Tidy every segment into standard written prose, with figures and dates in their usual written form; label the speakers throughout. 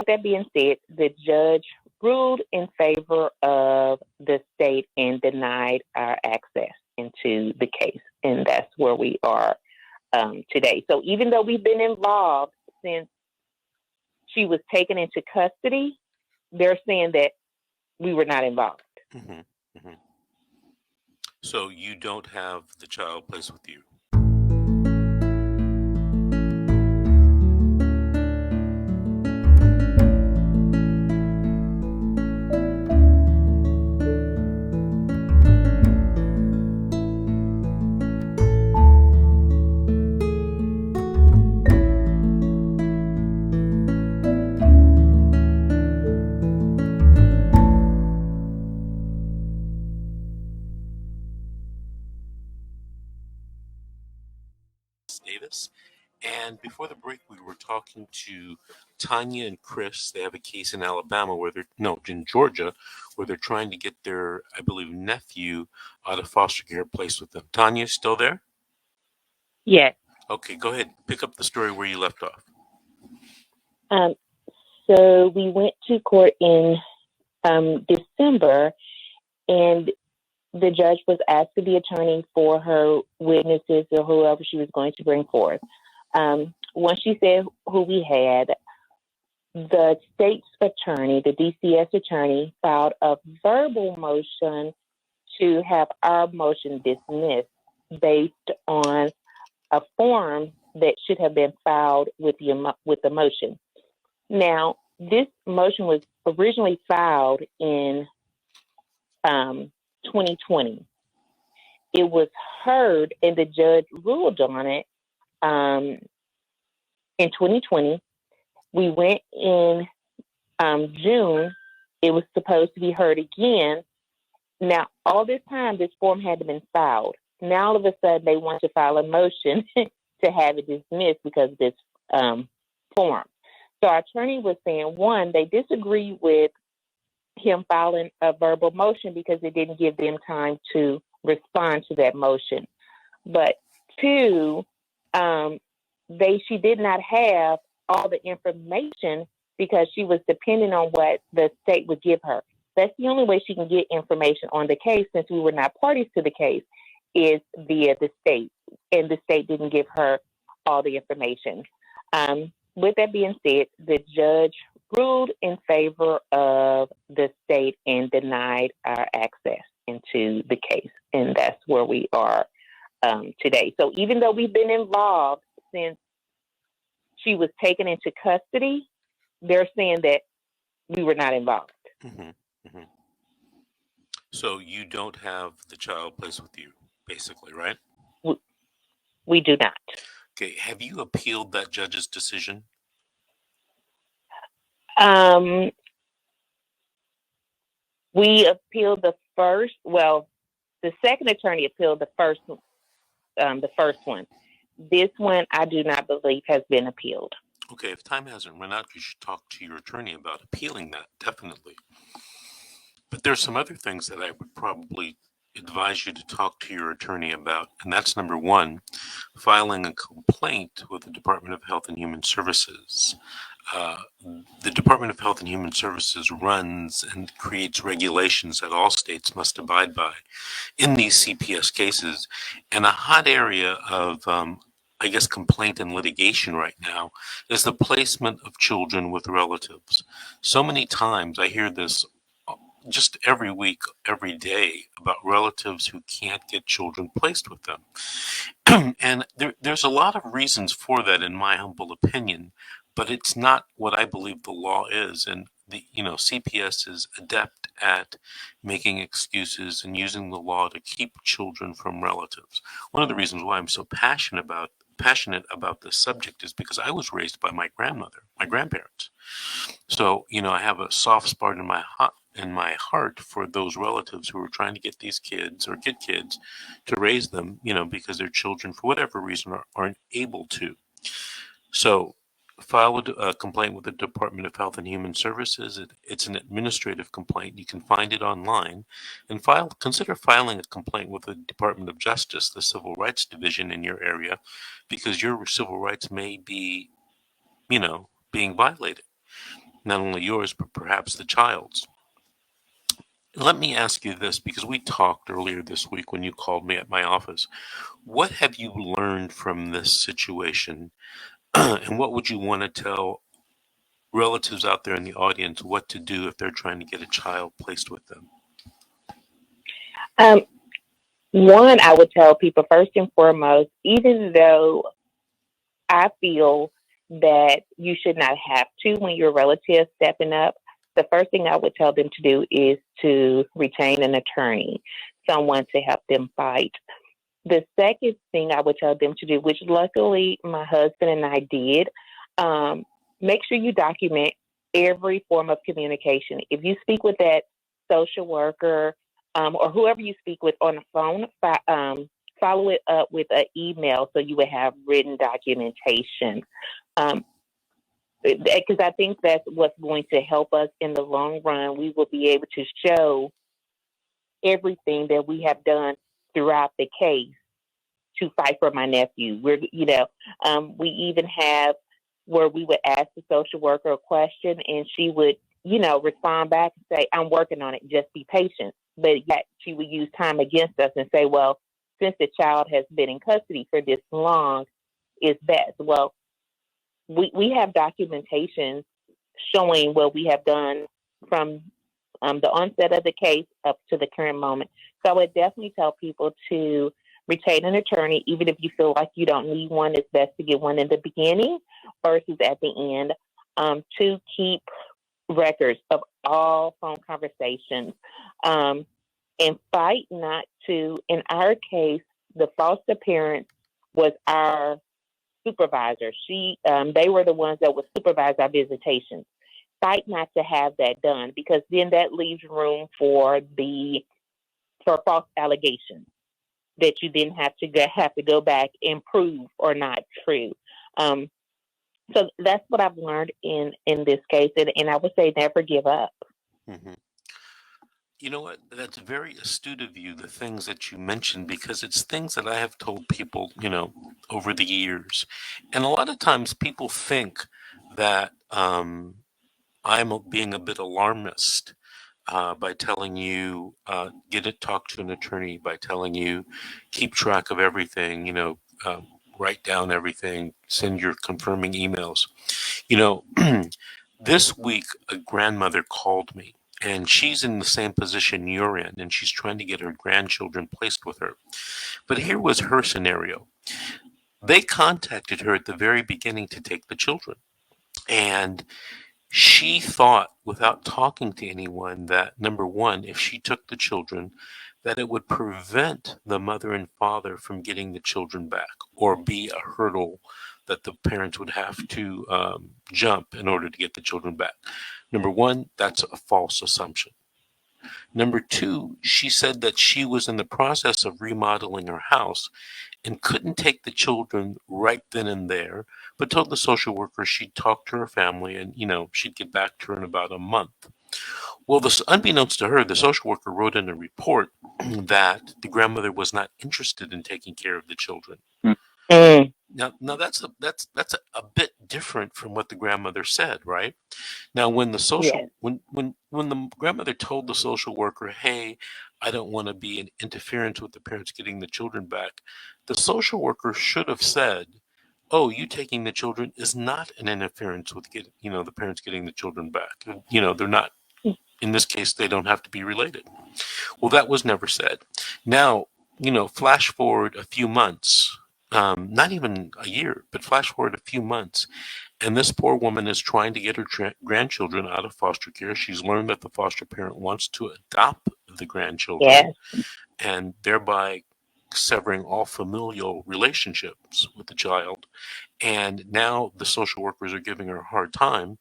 Speaker 1: that being said, the judge ruled in favor of the state and denied our access into the case. And that's where we are today. So even though we've been involved since she was taken into custody, they're saying that we were not involved.
Speaker 2: Mm-hmm. Mm-hmm. So you don't have the child placed with you? Davis. And before the break, we were talking to Tanya and Chris. They have a case in Alabama in Georgia, where they're trying to get their, I believe, nephew out of foster care placed with them. Tanya, still there?
Speaker 1: Yes.
Speaker 2: Okay, go ahead. Pick up the story where you left off.
Speaker 1: So we went to court in December, and the judge was asking the attorney for her witnesses or whoever she was going to bring forth. Once she said who we had, the state's attorney, the DCS attorney, filed a verbal motion to have our motion dismissed based on a form that should have been filed with the motion. Now, this motion was originally filed in 2020. It was heard and the judge ruled on it in 2020. We went in June. It was supposed to be heard again. Now, all this time, this form hadn't been filed. Now, all of a sudden, they want to file a motion to have it dismissed because of this form. So our attorney was saying, one, they disagree with him filing a verbal motion because it didn't give them time to respond to that motion. But two, she did not have all the information because she was depending on what the state would give her. That's the only way she can get information on the case, since we were not parties to the case, is via the state. And the state didn't give her all the information. With that being said, the judge ruled in favor of the state and denied our access into the case. And that's where we are today. So even though we've been involved since she was taken into custody, they're saying that we were not involved.
Speaker 2: Mm-hmm. Mm-hmm. So you don't have the child placed with you, basically, right?
Speaker 1: We do not.
Speaker 2: Okay. Have you appealed that judge's decision?
Speaker 1: We appealed the second attorney appealed the first one. This one, I do not believe has been appealed.
Speaker 2: Okay, if time hasn't run out, you should talk to your attorney about appealing that, definitely. But there's some other things that I would probably advise you to talk to your attorney about. And that's number one, filing a complaint with the Department of Health and Human Services. The Department of Health and Human Services runs and creates regulations that all states must abide by in these CPS cases. And a hot area of complaint and litigation right now is the placement of children with relatives. So many times I hear this just every week, every day, about relatives who can't get children placed with them. And there's a lot of reasons for that, in my humble opinion, but it's not what I believe the law is. And CPS is adept at making excuses and using the law to keep children from relatives. One of the reasons why I'm so passionate about this subject is because I was raised by my grandparents. So, I have a soft spot in my heart for those relatives who are trying to get these kids or get kids to raise them, because their children, for whatever reason, aren't able to. So file a complaint with the Department of Health and Human Services. It's an administrative complaint. You can find it online, and consider filing a complaint with the Department of Justice, the Civil Rights Division in your area, because your civil rights may be, being violated. not only yours, but perhaps the child's. Let me ask you this, because we talked earlier this week when you called me at my office. What have you learned from this situation? And what would you want to tell relatives out there in the audience what to do if they're trying to get a child placed with them?
Speaker 1: One, I would tell people first and foremost, even though I feel that you should not have to when your relative is stepping up, the first thing I would tell them to do is to retain an attorney, someone to help them fight. The second thing I would tell them to do, which luckily my husband and I did, make sure you document every form of communication. If you speak with that social worker or whoever you speak with on the phone, follow it up with an email so you would have written documentation. Because I think that's what's going to help us in the long run. We will be able to show everything that we have done throughout the case to fight for my nephew. We even have where we would ask the social worker a question and she would, respond back and say, I'm working on it, just be patient. But yet she would use time against us and say, well, since the child has been in custody for this long, it's best. Well, we have documentation showing what we have done from the onset of the case up to the current moment. So I would definitely tell people to retain an attorney, even if you feel like you don't need one. It's best to get one in the beginning versus at the end. To keep records of all phone conversations and fight not to. In our case, the foster parent was our supervisor. They were the ones that would supervise our visitations. Fight not to have that done, because then that leaves room for false allegations that you then have to go back and prove are not true. So that's what I've learned in this case, and I would say never give up.
Speaker 2: Mm-hmm. You know what? That's very astute of you, the things that you mentioned, because it's things that I have told people, over the years. And a lot of times people think that I'm being a bit alarmist by telling you, talk to an attorney, by telling you, keep track of everything, write down everything, send your confirming emails. This week, a grandmother called me. And she's in the same position you're in, and she's trying to get her grandchildren placed with her. But here was her scenario. They contacted her at the very beginning to take the children. And she thought, without talking to anyone, that, number one, if she took the children, that it would prevent the mother and father from getting the children back, or be a hurdle that the parents would have to jump in order to get the children back. Number one, that's a false assumption. Number two, she said that she was in the process of remodeling her house and couldn't take the children right then and there, but told the social worker she'd talk to her family and, she'd get back to her in about a month. Well, unbeknownst to her, the social worker wrote in a report that the grandmother was not interested in taking care of the children.
Speaker 1: Mm.
Speaker 2: Now that's a bit different from what the grandmother said, right? Now, when the when the grandmother told the social worker, "Hey, I don't want to be an interference with the parents getting the children back," the social worker should have said, "Oh, you taking the children is not an interference with the parents getting the children back. They're not. In this case, they don't have to be related." Well, that was never said. Now, flash forward a few months. Not even a year, but flash forward a few months, and this poor woman is trying to get her grandchildren out of foster care. She's learned that the foster parent wants to adopt the grandchildren, and thereby severing all familial relationships with the child. And now the social workers are giving her a hard time,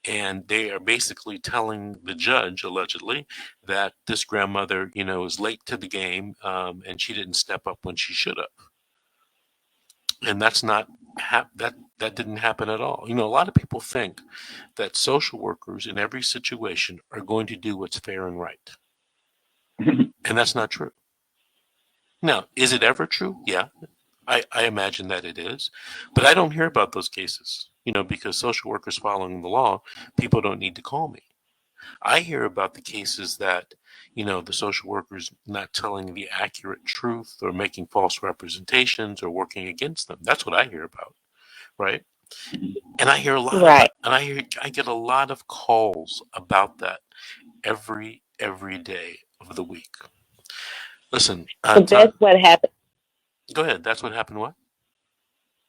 Speaker 2: and they are basically telling the judge, allegedly, that this grandmother, is late to the game, and she didn't step up when she should have. And that's not that didn't happen at all. A lot of people think that social workers in every situation are going to do what's fair and right. And that's not true. Now, is it ever true? Yeah, I imagine that it is. But I don't hear about those cases. because social workers following the law, people don't need to call me. I hear about the cases that, the social workers not telling the accurate truth or making false representations or working against them. That's what I hear about, right? And I hear a lot
Speaker 1: Right.
Speaker 2: and I get a lot of calls about that every day of the week. Listen,
Speaker 1: But that's what happened.
Speaker 2: go ahead. That's what happened. What?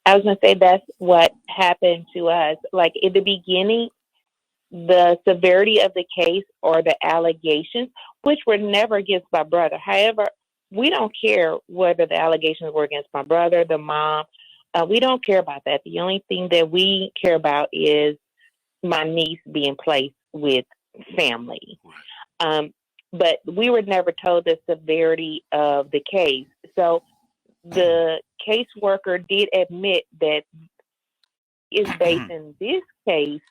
Speaker 1: I was going to say that's what happened to us. Like in the beginning, the severity of the case or the allegations, which were never against my brother. However, we don't care whether the allegations were against my brother, the mom. We don't care about that. The only thing that we care about is my niece being placed with family. But we were never told the severity of the case. So the caseworker did admit that is based in this case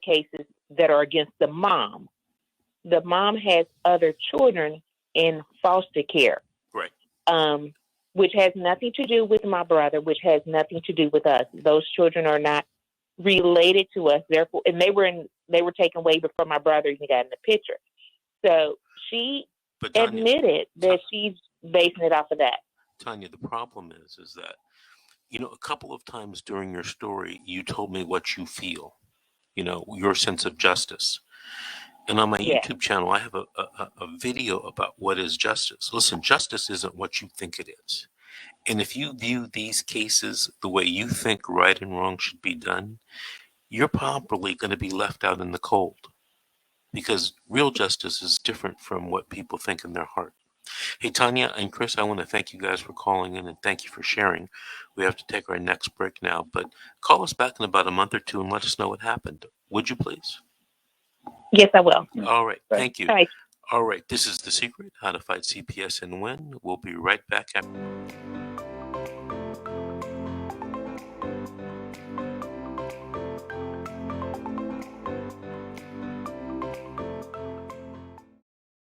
Speaker 1: cases that are against the mom. The mom has other children in foster care,
Speaker 2: Right.
Speaker 1: Which has nothing to do with my brother, which has nothing to do with us. Those children are not related to us, therefore, and they were taken way before my brother even got in the picture. So she admitted that she's basing it off of that.
Speaker 2: Tanya, the problem is that, a couple of times during your story, you told me what you feel, your sense of justice. And on my YouTube channel, I have a video about what is justice. Listen, justice isn't what you think it is. And if you view these cases the way you think right and wrong should be done, you're probably going to be left out in the cold, because real justice is different from what people think in their heart. Hey, Tanya and Chris, I want to thank you guys for calling in and thank you for sharing. We have to take our next break now, but call us back in about a month or two and let us know what happened. Would you please?
Speaker 1: Yes, I will.
Speaker 2: All right. Thank you.
Speaker 1: All right.
Speaker 2: All right. This is The Secret, How to Fight CPS and Win. We'll be right back after.